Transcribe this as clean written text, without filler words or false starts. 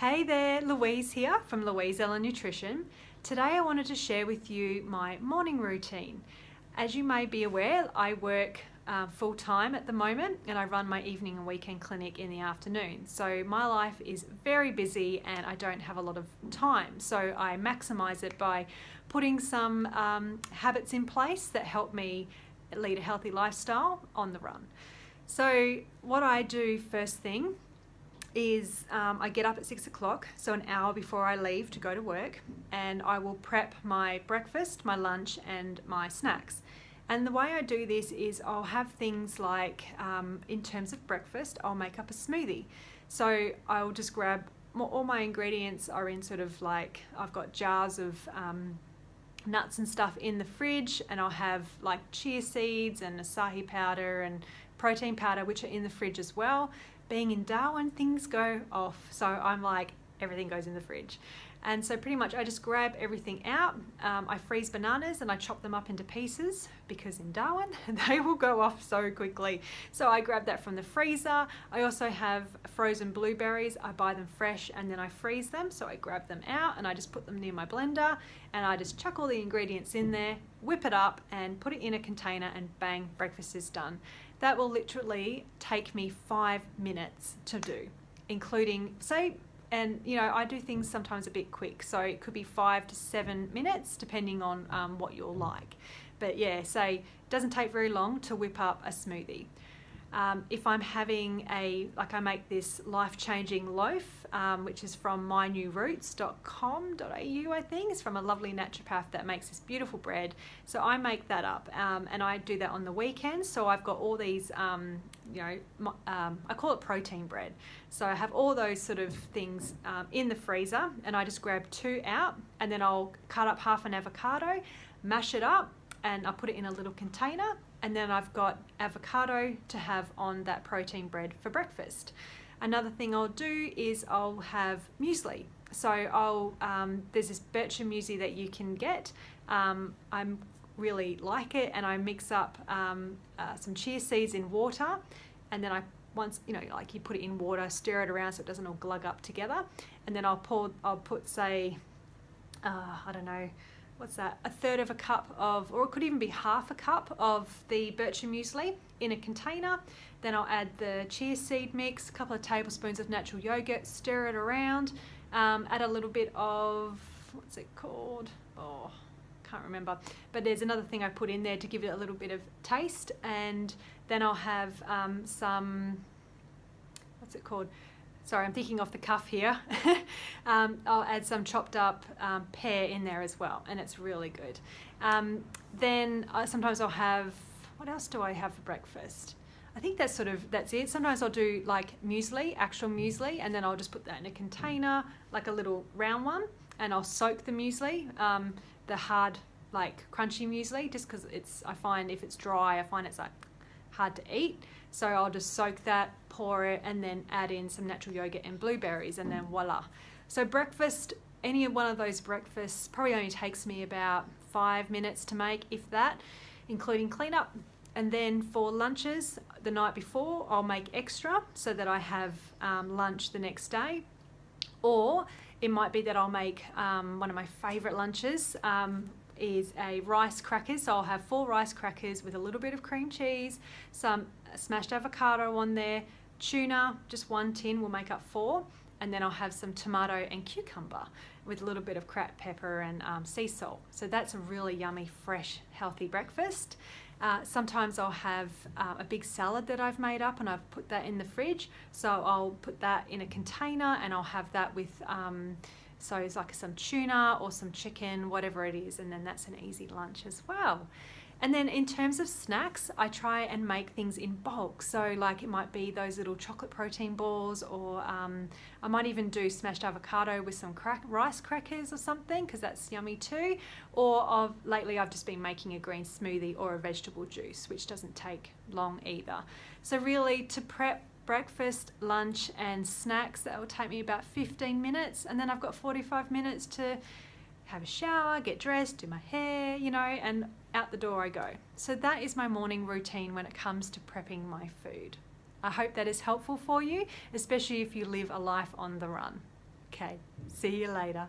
Hey there, Louise here from Louise Ellen Nutrition. Today I wanted to share with you my morning routine. As you may be aware, I work full-time at the moment and I run my evening and weekend clinic in the afternoon. So my life is very busy and I don't have a lot of time. So I maximize it by putting some habits in place that help me lead a healthy lifestyle on the run. So what I do first thing is I get up at 6 o'clock, so an hour before I leave to go to work, and I will prep my breakfast, my lunch and my snacks. And the way I do this is I'll have things like, in terms of breakfast, I'll make up a smoothie. So I'll just grab, all my ingredients are in sort of like, I've got jars of nuts and stuff in the fridge, and I'll have like chia seeds and acai powder and protein powder, which are in the fridge as well. Being in Darwin, things go off. So I'm like, everything goes in the fridge. And so pretty much I just grab everything out. I freeze bananas and I chop them up into pieces because in Darwin, they will go off so quickly. So I grab that from the freezer. I also have frozen blueberries. I buy them fresh and then I freeze them. So I grab them out and I just put them near my blender and I just chuck all the ingredients in there, whip it up and put it in a container and bang, breakfast is done. That will literally take me 5 minutes to do, including, and you know, I do things sometimes a bit quick, so it could be 5 to 7 minutes depending on what you'll like. But yeah, it doesn't take very long to whip up a smoothie. If I'm having I make this life-changing loaf, which is from mynewroots.com.au, I think. It's from a lovely naturopath that makes this beautiful bread. So I make that up, and I do that on the weekends. So I've got all these, I call it protein bread. So I have all those sort of things in the freezer, and I just grab 2 out, and then I'll cut up half an avocado, mash it up, and I'll put it in a little container, and then I've got avocado to have on that protein bread for breakfast. Another thing I'll do is I'll have muesli. So there's this Bircher muesli that you can get. I really like it, and I mix up some chia seeds in water, and then once you put it in water, stir it around so it doesn't all glug up together, and then I'll put say, I don't know, what's that, a third of a cup of, or it could even be half a cup of the Bircher muesli in a container. Then I'll add the chia seed mix, a couple of tablespoons of natural yogurt, stir it around, add a little bit of, what's it called? Oh, can't remember. But there's another thing I put in there to give it a little bit of taste. And then I'll have some, what's it called? Sorry, I'm thinking off the cuff here. I'll add some chopped up pear in there as well, and it's really good. Then sometimes I'll have, what else do I have for breakfast? I think that's it. Sometimes I'll do like muesli, actual muesli, and then I'll just put that in a container, like a little round one, and I'll soak the muesli, the hard, like crunchy muesli, just because I find if it's dry, I find it's like hard to eat. So I'll just soak that, pour it, and then add in some natural yogurt and blueberries, and then voila. So breakfast, any one of those breakfasts probably only takes me about 5 minutes to make, if that, including cleanup. And then for lunches, the night before, I'll make extra so that I have lunch the next day. Or it might be that I'll make one of my favorite lunches, is a rice crackers. So I'll have 4 rice crackers with a little bit of cream cheese, some smashed avocado on there, tuna, just 1 tin will make up 4, and then I'll have some tomato and cucumber with a little bit of cracked pepper and sea salt. So that's a really yummy, fresh, healthy breakfast. Sometimes I'll have a big salad that I've made up and I've put that in the fridge. So I'll put that in a container and I'll have that with so it's like some tuna or some chicken, whatever it is, and then that's an easy lunch as well. And then in terms of snacks, I try and make things in bulk. So like it might be those little chocolate protein balls, or I might even do smashed avocado with some rice crackers or something, because that's yummy too. Or lately I've just been making a green smoothie or a vegetable juice, which doesn't take long either. So really to prep breakfast, lunch and snacks, that will take me about 15 minutes, and then I've got 45 minutes to have a shower, get dressed, do my hair, and out the door I go. So that is my morning routine when it comes to prepping my food. I hope that is helpful for you, especially if you live a life on the run. Okay, see you later.